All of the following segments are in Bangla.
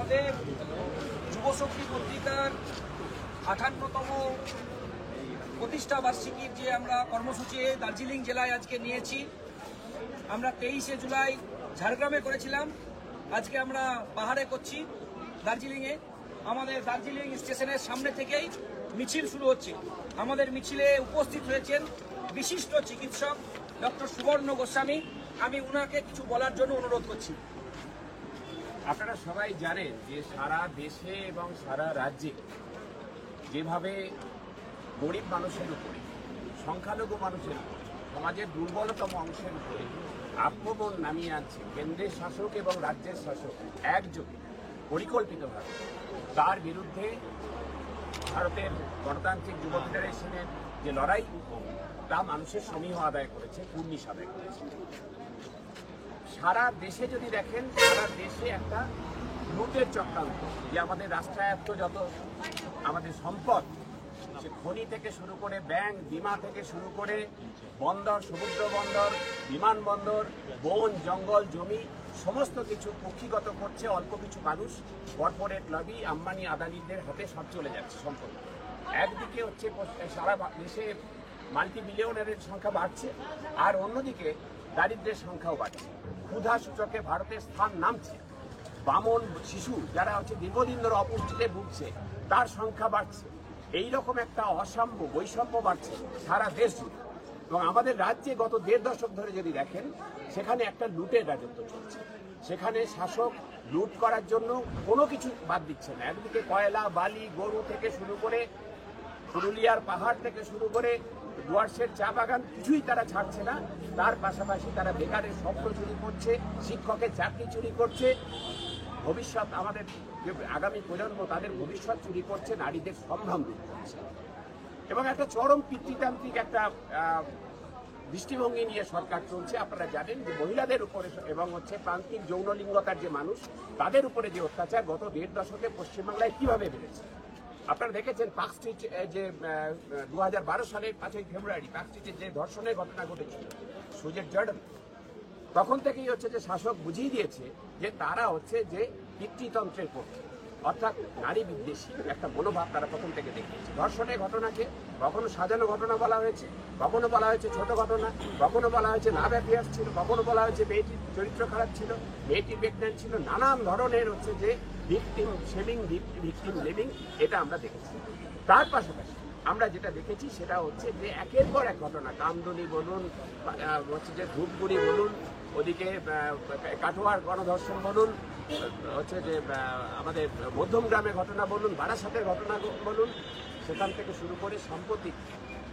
আমাদের যুবশক্তি পত্রিকার 58তম প্রতিষ্ঠা বার্ষিকীর যে আমরা কর্মসূচি দার্জিলিং জেলায় আজকে নিয়েছি। আমরা 23শে জুলাই ঝাড়গ্রামে করেছিলাম, আজকে আমরা পাহাড়ে করছি দার্জিলিংয়ে। আমাদের দার্জিলিং স্টেশনের সামনে থেকেই মিছিল শুরু হচ্ছে। আমাদের মিছিলে উপস্থিত হয়েছেন বিশিষ্ট চিকিৎসক ডক্টর সুবর্ণ গোস্বামী। আমি উনাকে কিছু বলার জন্য অনুরোধ করছি। আপনারা সবাই জানেন যে সারা দেশে এবং সারা রাজ্যে যেভাবে গরিব মানুষের উপরে, সংখ্যালঘু মানুষের উপরে, সমাজের দুর্বলতম অংশের উপরে আক্রমণ নামিয়ে আনছে কেন্দ্রের শাসক এবং রাজ্যের শাসক একযোগে পরিকল্পিতভাবে, তার বিরুদ্ধে ভারতের গণতান্ত্রিক যুব ফেডারেশনের যে লড়াই তা মানুষের সমীহ আদায় করেছে, কুর্নিশ আদায় করেছে। সারা দেশে যদি দেখেন, সারা দেশে একটা লুটের চক্রান্ত, যে আমাদের রাষ্ট্রায়ত্ত যত আমাদের সম্পদ, সে খনি থেকে শুরু করে ব্যাংক, বিমা থেকে শুরু করে বন্দর, সমুদ্র বন্দর, বিমানবন্দর, বন, জঙ্গল, জমি, সমস্ত কিছু কুক্ষিগত করছে অল্প কিছু মানুষ। কর্পোরেট লবি, আম্বানি আদানিদের হাতে সব চলে যাচ্ছে সম্পদ। একদিকে হচ্ছে সারা দেশে মাল্টি মিলিয়নারের সংখ্যা বাড়ছে, আর অন্যদিকে দারিদ্রের সংখ্যাও বাড়ছে। ক্ষুধা সূচকে ভারতের স্থান নামছে। বামন শিশু যারা হচ্ছে দীর্ঘদিন ধরে অপুষ্টিতে ভুগছে, তার সংখ্যা বাড়ছে। এইরকম একটা অসাম্য, বৈষম্য বাড়ছে সারা দেশ জুড়ে। এবং আমাদের রাজ্যে গত 1.5 দশক ধরে যদি দেখেন, সেখানে একটা লুটের রাজত্ব চলছে। সেখানে শাসক লুট করার জন্য কোনো কিছু বাদ দিচ্ছে না। একদিকে কয়লা, বালি, গরু থেকে শুরু করে পুরুলিয়ার পাহাড় থেকে শুরু করে ডুয়ার্সের চা বাগান, কিছুই তারা ছাড়ছে না। তার পাশাপাশি তারা বেকারের স্বপ্ন চুরি করছে, শিক্ষকের চাকরি চুরি করছে, ভবিষ্যৎ আমাদের যে আগামী প্রজন্ম তাদের ভবিষ্যৎ চুরি করছে, নারীদের সম্ভ্রম দূর করছে। এবং একটা চরম পিতৃতান্ত্রিক একটা দৃষ্টিভঙ্গি নিয়ে সরকার চলছে। আপনারা জানেন যে মহিলাদের উপরে এবং হচ্ছে প্রান্তিক যৌনলিঙ্গতার যে মানুষ, তাদের উপরে যে অত্যাচার গত 1.5 দশকে পশ্চিমবাংলায় কিভাবে বেড়েছে। আপনারা দেখেছেন পার্ক স্ট্রিট যে 2012 সালের 5ই ফেব্রুয়ারি পার্ক স্ট্রিটের যে ধর্ষণের ঘটনা ঘটেছিল সুজেট জর্ডন, তখন থেকেই হচ্ছে যে শাসক বুঝিয়ে দিয়েছে যে তারা হচ্ছে যে পিতৃতন্ত্রের পক্ষে, অর্থাৎ নারী বিদ্বেষী একটা মনোভাব তারা প্রথম থেকে দেখিয়েছে। ধর্ষণের ঘটনাকে কখনো সাজানো ঘটনা বলা হয়েছে, কখনো বলা হয়েছে ছোট ঘটনা, কখনো বলা হয়েছে লাভ অ্যাফেয়ার্স ছিল, কখনো বলা হয়েছে মেয়েটির চরিত্র খারাপ ছিল, মেয়েটি প্রেগন্যান্ট ছিল। নানান ধরনের হচ্ছে যে ভিকটিম শেমিং, ভিকটিম ব্লেমিং, এটা আমরা দেখেছি। তার পাশাপাশি আমরা যেটা দেখেছি সেটা হচ্ছে যে একের পর এক ঘটনা, কামদুনি বলুন, হচ্ছে যে ধূপগুড়ি বলুন, ওদিকে কাটোয়ার গণধর্ষণ বলুন, হচ্ছে যে আমাদের মধ্যম গ্রামের ঘটনা বলুন, বারাসাতের ঘটনা বলুন, সেখান থেকে শুরু করে সম্প্রতি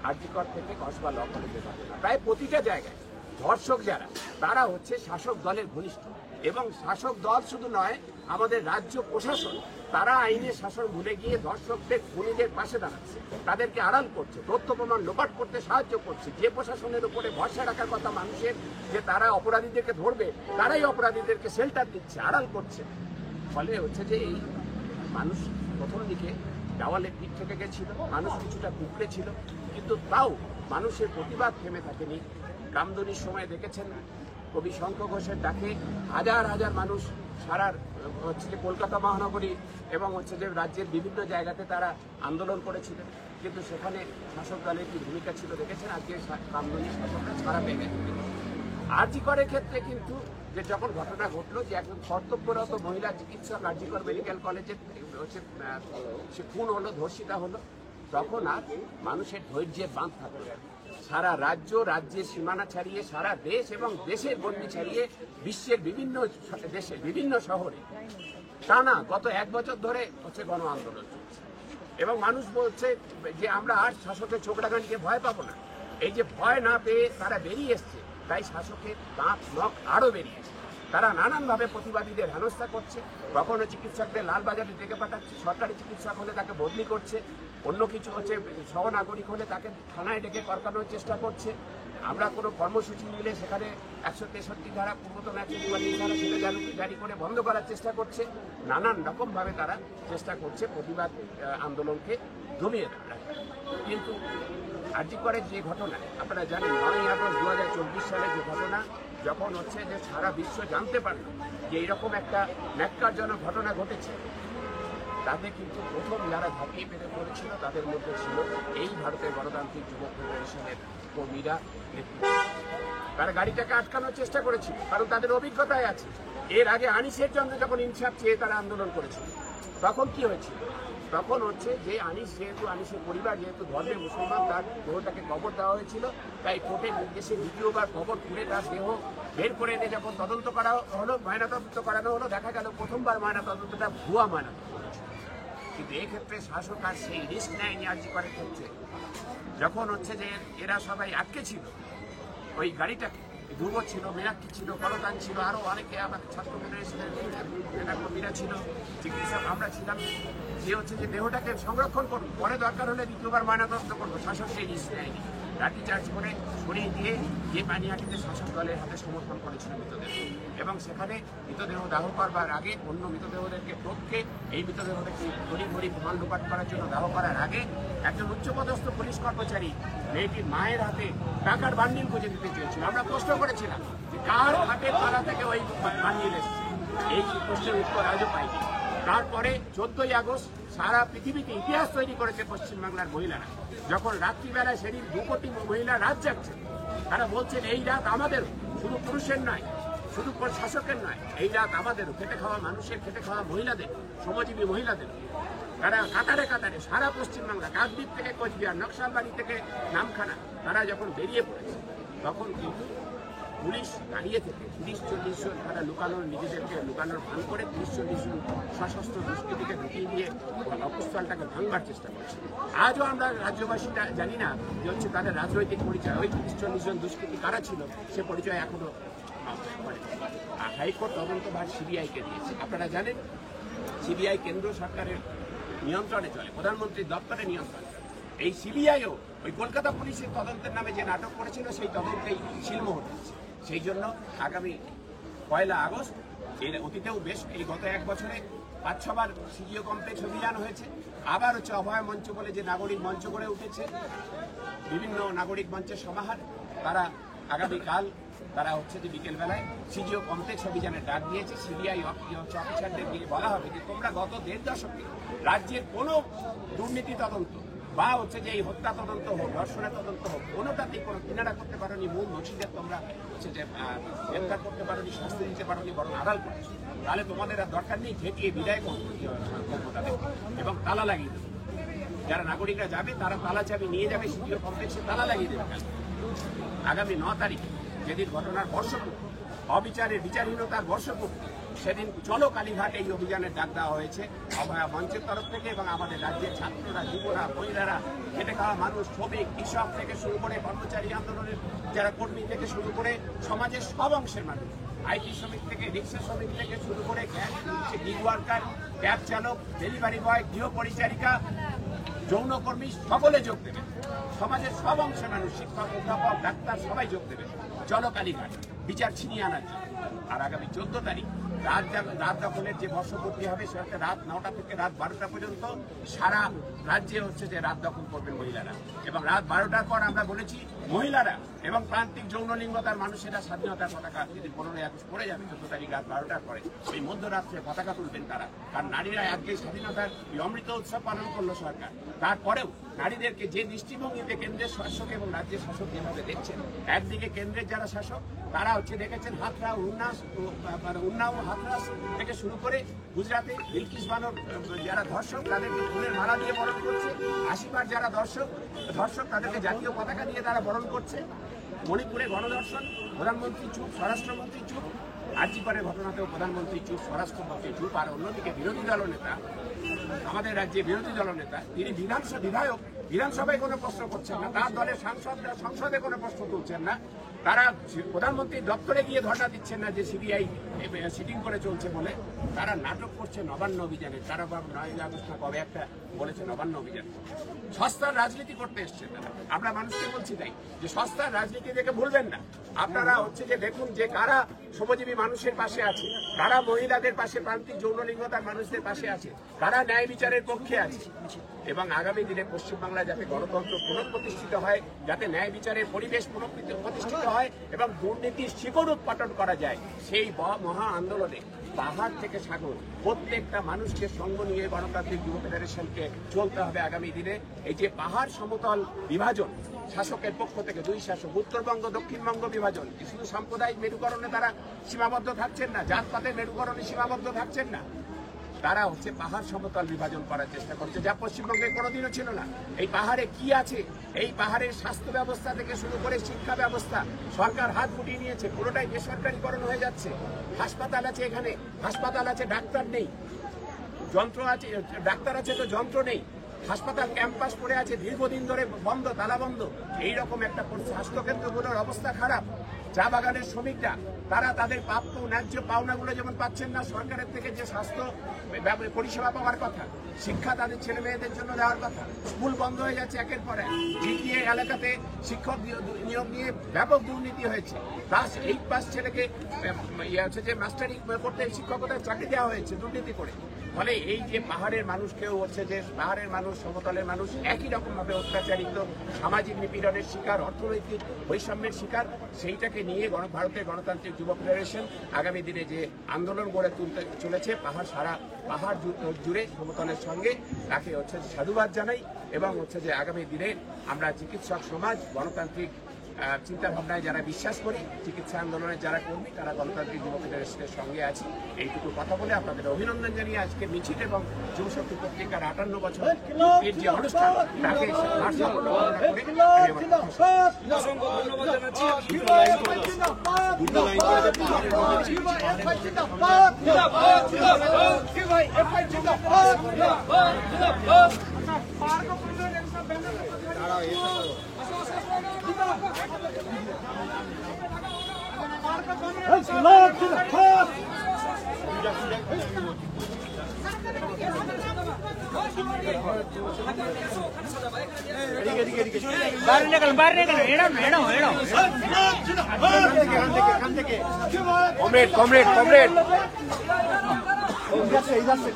আরজিকর থেকে কসবা ল কলেজের ঘটনা, প্রায় প্রতিটা জায়গায় ধর্ষক যারা, তারা হচ্ছে শাসক দলের ঘনিষ্ঠ। এবং শাসক দল শুধু নয়, আমাদের রাজ্য প্রশাসন, তারা আইনের শাসন ভুলে গিয়ে ধর্ষকদের, খুনিদের পাশে দাঁড়াচ্ছে, তাদেরকে আড়াল করছে, তথ্য প্রমাণ লোপাট করতে সাহায্য করছে। যে প্রশাসনের উপরে ভরসা রাখার কথা মানুষের, যে তারা অপরাধীদেরকে ধরবে, তারাই অপরাধীদেরকে শেল্টার দিচ্ছে, আড়াল করছে। ফলে হচ্ছে যে এই মানুষ প্রথম দিকে দেওয়ালে পিঠ থেকে গেছিল, মানুষ কিছুটা কুঁকড়ে ছিল, কিন্তু তাও মানুষের প্রতিবাদ থেমে থাকেনি। কামদুনির সময় দেখেছেন কবি শঙ্খ ঘোষের ডাকে হাজার হাজার মানুষ সারা হচ্ছে যে কলকাতা মহানগরী এবং হচ্ছে যে রাজ্যের বিভিন্ন জায়গাতে তারা আন্দোলন করেছিলেন, কিন্তু সেখানে শাসক দলের কি ভূমিকা ছিল দেখেছেন। আজকে কামদুনি শাসকরা ছাড়া পেয়ে গেছে। আরজিকরের ক্ষেত্রে কিন্তু যে যখন ঘটনা ঘটলো যে একজন কর্তব্যরত মহিলা চিকিৎসক আরজিকর মেডিকেল কলেজে হচ্ছে সে খুন হলো, ধর্ষিতা হলো, তখন আর মানুষের ধৈর্যের বাঁধ থাকলো। সারা রাজ্য, রাজ্যের সীমানা ছাড়িয়ে সারা দেশ এবং দেশের গণ্ডি ছাড়িয়ে বিশ্বের বিভিন্ন দেশে, বিভিন্ন শহরে টানা গত 1 বছর ধরে হচ্ছে গণ আন্দোলন চলছে। এবং মানুষ বলছে যে আমরা আর শাসকের চোখ রাঙানিকে ভয় পাবো না। এই যে ভয় না পেয়ে তারা বেরিয়ে এসছে, তাই শাসকের দাঁত নখ আরও বেরিয়েছে। তারা নানানভাবে প্রতিবাদীদের হেনস্থা করছে, কখনো চিকিৎসকদের লালবাজারে ডেকে পাঠাচ্ছে, সরকারি চিকিৎসক হলে তাকে বদলি করছে, অন্য কিছু হচ্ছে সহনাগরিক হলে তাকে থানায় ডেকে করকানোর চেষ্টা করছে। আমরা কোনো কর্মসূচি নিলে সেখানে 163 ধারা, পূর্বতন 144 ধারা সেটা জারি করে বন্ধ করার চেষ্টা করছে। নানান রকমভাবে তারা চেষ্টা করছে প্রতিবাদ আন্দোলনকে দমিয়ে রাখা। কিন্তু আরজিকরের যে ঘটনা আপনারা জানেন, 9ই আগস্ট 2024 সালে যে ঘটনা, যখন হচ্ছে যে সারা বিশ্ব জানতে পারলো যে এইরকম একটা ন্যাক্কারজনক ঘটনা ঘটেছে, তাতে কিন্তু প্রথম যারা ঝাঁপিয়ে পেতে পড়েছিল তাদের মধ্যে ছিল এই ভারতের গণতান্ত্রিক যুব ফেডারেশনের কর্মীরা, নেতৃত্ব। তারা গাড়িটাকে আটকানোর চেষ্টা করেছিল, কারণ তাদের অভিজ্ঞতায় আছে। এর আগে আনিসের জন্য যখন ইনসাফ চেয়ে তারা আন্দোলন করেছিল, তখন কি হয়েছিল? তখন হচ্ছে যে আনিসের পরিবার যেহেতু ধর্মে মুসলমান, তার দেহটাকে কবর দেওয়া হয়েছিল, তাই কোর্টের নির্দেশে দ্বিতীয়বার কবর খুঁড়ে তার দেহ বের করে এনে যখন তদন্ত করা হলো, ময়নাতদন্ত করানো হলো, দেখা গেল প্রথমবার ময়নাতদন্তটা ভুয়া ময়নাতদন্ত। কিন্তু এক্ষেত্রে শাসক আর সেই রিস্ক নেয়নি আর্জি করার ক্ষেত্রে। যখন হচ্ছে যে এরা সবাই আটকে ছিল ওই গাড়িটাকে, ধ্রুব ছিল, মীনাক্ষী ছিল, করতান ছিল, আরো অনেকে আমাদের ছাত্র ফেডারেশনের কর্মীরা ছিল, চিকিৎসক আমরা ছিলাম, যে হচ্ছে যে দেহটাকে সংরক্ষণ করবো, পরে দরকার হলে দ্বিতীয়বার ময়নাতদন্ত করবো। শাসক সেই রিস্ক নেয়নি, লাঠি চার্জ করে সরিয়ে দিয়ে যে পানিহাটিতে শাসক দলের হাতে সমর্পণ করেছিল মৃতদেহ, এবং সেখানে মৃতদেহ দাহ করবার আগে অন্য মৃতদেহদেরকে টপকে এই মৃতদেহটাকে ঘড়ি ঘড়ি প্রমাণ লোপাট করার জন্য দাহ করার আগে একজন উচ্চপদস্থ পুলিশ কর্মচারী মেয়েটির মায়ের হাতে টাকার বান্ডিল খুঁজে দিতে চেয়েছিল। আমরা প্রশ্ন করেছিলাম যে কার হাতের তলা থেকে ওই বান্ডিল এসেছে, এই প্রশ্নের উত্তর আজও পাইনি। তারপরে 14ই আগস্ট সারা পৃথিবীতে ইতিহাস তৈরি করেছে পশ্চিমবাংলার মহিলারা, যখন রাত্রিবেলায় সেদিন 2 কোটি মহিলা রাত জাগছে। তারা বলছেন এই রাত আমাদের, শুধু পুরুষের নয়, শুধু শাসকের নয়, এই রাত আমাদেরও, খেটে খাওয়া মানুষের, খেটে খাওয়া মহিলাদের, শ্রমজীবী মহিলাদের। তারা কাতারে কাতারে সারা পশ্চিমবাংলা, কাকদ্বীপ থেকে কোচবিহার, নকশালবাড়ি থেকে নামখানা, তারা যখন বেরিয়ে পড়েছে, তখন কিন্তু পুলিশ দাঁড়িয়ে থেকে 30-40 জন তারা নিজেদেরকে লুকানোর ভান করে 30-40 জন সশস্ত্র দুষ্কৃতীকে ঢুকিয়ে দিয়ে অবস্থানটাকে ভাঙবার চেষ্টা করছে। আজও আমরা রাজ্যবাসীরা জানি না যে হচ্ছে তাদের রাজনৈতিক পরিচয়, ওই 30-40 জন দুষ্কৃতী কারা ছিল সে পরিচয় এখনো হাইকোর্ট তদন্তভার সিবিআইকে দিয়েছে। আপনারা জানেন সিবিআই কেন্দ্র সরকারের নিয়ন্ত্রণে চলে, প্রধানমন্ত্রীর দপ্তরে নিয়ন্ত্রণে। এই সিবিআইও ওই কলকাতা পুলিশের তদন্তের নামে যে নাটক করেছিল সেই তদন্তেই শিলমোহর দিচ্ছে। সেই জন্য আগামী 1 আগস্ট, এর অতীতেও বেশ এই গত 1 বছরে 5-6 বার সিজিও কমপ্লেক্স অভিযান হয়েছে। আবার হচ্ছে অভয় মঞ্চ বলে যে নাগরিক মঞ্চ গড়ে উঠেছে, বিভিন্ন নাগরিক মঞ্চের সমাহার, তারা আগামীকাল তারা হচ্ছে যে বিকেলবেলায় সিজিও কমপ্লেক্স অভিযানের ডাক দিয়েছে। সিবিআই অফিসারদের দিয়ে বলা হবে যে তোমরা গত 1.5 দশকে রাজ্যের কোনো দুর্নীতি তদন্ত বা হচ্ছে যে এই হত্যা তদন্ত হোক, ধর্ষণের তদন্ত হোক, কোনোটাতেই কোনো কিনারা করতে পারোনি, মূল দোষীদের তোমরা হচ্ছে যে গ্রেফতার করতে পারোনি, শাস্তি দিতে পারোনি, বরং আড়াল করেছো। তাহলে তোমাদের আর দরকার নেই, ঠেকিয়ে বিদায় করবো তাদের এবং তালা লাগিয়ে দেবে। যারা নাগরিকরা যাবে তারা তালা চাবি নিয়ে যাবে, সিজিও কমপ্লেক্সে তালা লাগিয়ে দেবে। আগামী 9 তারিখে যেদিন ঘটনার বর্ষপূর্তি, অবিচারের বিচারহীনতার বর্ষপূর্তি, সেদিন চলো কালীঘাট এই অভিযানের ডাক দেওয়া হয়েছে অভয়া মঞ্চের তরফ থেকে এবং আমাদের রাজ্যের ছাত্ররা, যুবরা, মহিলারা, খেটে খাওয়া মানুষ, শ্রমিক, কৃষক থেকে শুরু করে কর্মচারী আন্দোলনের যারা কর্মী থেকে শুরু করে সমাজের সব অংশের মানুষ, আইটি শ্রমিক থেকে রিক্সা শ্রমিক থেকে শুরু করে গিগ ওয়ার্কার, ক্যাব চালক, ডেলিভারি বয়, গৃহ পরিচারিকা, যৌনকর্মী সকলে যোগ দেবে। সমাজের সব অংশের মানুষ, শিক্ষক, অধ্যাপক, ডাক্তার সবাই যোগ দেবে চলো কালীঘাট বিচার ছিনিয়ে আনার জন্য। আর আগামী 14 তারিখ রাত দখলের যে বর্ষপূর্তি হবে সেটা রাত 9টা থেকে রাত 12টা পর্যন্ত সারা রাজ্যে হচ্ছে যে রাত দখল করবেন মহিলারা। এবং রাত 12টার পর আমরা বলেছি মহিলারা এবং প্রান্তিক যৌনলিঙ্গতার মানুষেরা স্বাধীনতার পতাকা যদি 15ই আগস্ট পড়ে যাবে 14 তারিখ রাত 12টার পরে, এই মধ্যরাত্রে পতাকা তুলবেন তারা। কারণ নারীরা আজকে স্বাধীনতার অমৃত উৎসব পালন করলো সরকার, তারপরেও নারীদেরকে যে দৃষ্টিভঙ্গিতে কেন্দ্রের শাসক এবং রাজ্যের শাসক যেভাবে দেখছেন, একদিকে কেন্দ্রের যারা শাসক তারা হচ্ছে দেখেছেন হাতরা, উন্নাও হাতরাস থেকে শুরু করে গুজরাটে বিলকিস বানোর যারা ধর্ষক তাদেরকে ফুলের মালা দিয়ে বরণ করছে, আশিবার যারা ধর্ষক তাদেরকে জাতীয় পতাকা দিয়ে তারা বরণ করছে। মণিপুরে গণধর্ষণ, প্রধানমন্ত্রী চুপ, স্বরাষ্ট্রমন্ত্রী চুপ, আরজিকরের ঘটনাতেও প্রধানমন্ত্রী চুপ, স্বরাষ্ট্রমন্ত্রী চুপ। আর অন্যদিকে বিরোধী দলনেতা, আমাদের রাজ্যে বিরোধী দলনেতা, তিনি বিধায়ক, বিধানসভায় কোনো প্রশ্ন করছেন না, তার দলের সাংসদরা সংসদে কোনো প্রশ্ন তুলছেন না, তারা প্রধানমন্ত্রীর দপ্তরে গিয়ে ধর্ণা দিচ্ছেন না যে সিবিআই সিটিং করে চলছে বলে, তারা নাটক করছে নবান্ন অভিযানে। তারা 9 আগস্ট না কবে একটা বলেছে নবান্ন অভিযান, সস্তার রাজনীতি করতে এসছে তারা। আমরা মানুষকে বলছি তাই যে সস্তার রাজনীতি দেখে ভুলবেন না। আপনারা হচ্ছে যে দেখুন যে কারা শ্রমজীবী মানুষের পাশে আছে, কারা মহিলাদের পাশে, প্রান্তিক যৌনলিঙ্গতার মানুষদের পাশে আছে, কারা ন্যায় বিচারের পক্ষে আছে। এবং আগামী দিনে পশ্চিমবাংলায় যাতে গণতন্ত্র পুনঃপ্রতিষ্ঠিত হয়, যাতে ন্যায় বিচারের পরিবেশ প্রতিষ্ঠিত হয় এবং দুর্নীতির শিকড় উৎপাটন করা যায়, সেই মহা আন্দোলনে পাহাড় থেকে সাগর প্রত্যেকটা মানুষকে সঙ্গ নিয়ে গণতান্ত্রিক যুব ফেডারেশনকে চলতে হবে আগামী দিনে। এই যে পাহাড় সমতল বিভাজন শাসকের পক্ষ থেকে, দুই শাসক, উত্তরবঙ্গ দক্ষিণবঙ্গ বিভাজন, শুধু সাম্প্রদায়িক মেরুকরণে তারা সীমাবদ্ধ থাকছেন না, জাতপাতের মেরুকরণে সীমাবদ্ধ থাকছেন না, তারা হচ্ছে পাহাড় সমতল বিভাজন করার চেষ্টা করছে, যা পশ্চিমবঙ্গে কোনোদিনও ছিল না। এই পাহাড়ে কি আছে? এই পাহাড়ের স্বাস্থ্য ব্যবস্থা থেকে শুরু করে শিক্ষা ব্যবস্থা সরকার হাত গুটিয়ে নিয়েছে, পুরোটাই বেসরকারীকরণ হয়ে যাচ্ছে। হাসপাতাল আছে, এখানে হাসপাতাল আছে, ডাক্তার নেই, যন্ত্র আছে, ডাক্তার আছে তো যন্ত্র নেই, হাসপাতাল ক্যাম্পাস পড়ে আছে দীর্ঘদিন ধরে বন্ধ, তালা বন্ধ, এইরকম একটা স্বাস্থ্যকেন্দ্রগুলোর অবস্থা খারাপ। চা বাগানের শ্রমিকরা তারা তাদের প্রাপ্য ন্যায্য পাওনাগুলো যেমন পাচ্ছেন না, সরকারের থেকে যে স্বাস্থ্য পরিষেবা পাওয়ার কথা, শিক্ষা তাদের ছেলে মেয়েদের জন্য দেওয়ার কথা, স্কুল বন্ধ হয়ে যাচ্ছে একের পর এক। জিটিএ এলাকাতে শিক্ষক নিয়োগ নিয়ে ব্যাপক দুর্নীতি হয়েছে। ক্লাস 8 পাস ছেলেকে যে মাস্টারি করতে শিক্ষকতার চাকরি দেওয়া হয়েছে দুর্নীতি করে। ফলে এই যে পাহাড়ের মানুষকেও হচ্ছে যে পাহাড়ের মানুষ সমতলের মানুষ একই রকম ভাবে অত্যাচারিত, সামাজিক নিপীড়নের শিকার, অর্থনৈতিক বৈষম্যের শিকার, সেইটাকে নিয়ে ভারতের গণতান্ত্রিক যুব ফেডারেশন আগামী দিনে যে আন্দোলন গড়ে তুলতে চলেছে সারা পাহাড় জুড়ে সমতলের সঙ্গে, তাকে হচ্ছে সাধুবাদ জানাই। এবং হচ্ছে যে আগামী দিনে আমরা চিকিৎসক সমাজ গণতান্ত্রিক চিন্তা ভাবনায় যারা বিশ্বাস করি, চিকিৎসা আন্দোলনের যারা কর্মী, তারা গণতান্ত্রিক যুব ফেডারেশনের সঙ্গে আছি। এইটুকু কথা বলে আপনাদের অভিনন্দন জানিয়ে আজকে মিছিল এবং যুবশক্তি পত্রিকার 58 বছর এর যে অনুষ্ঠান, তাকে সাফল্য কামনা করে আমি আমার কথা শেষ। অসংখ্য ধন্যবাদ জানাচ্ছি।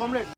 কমরেড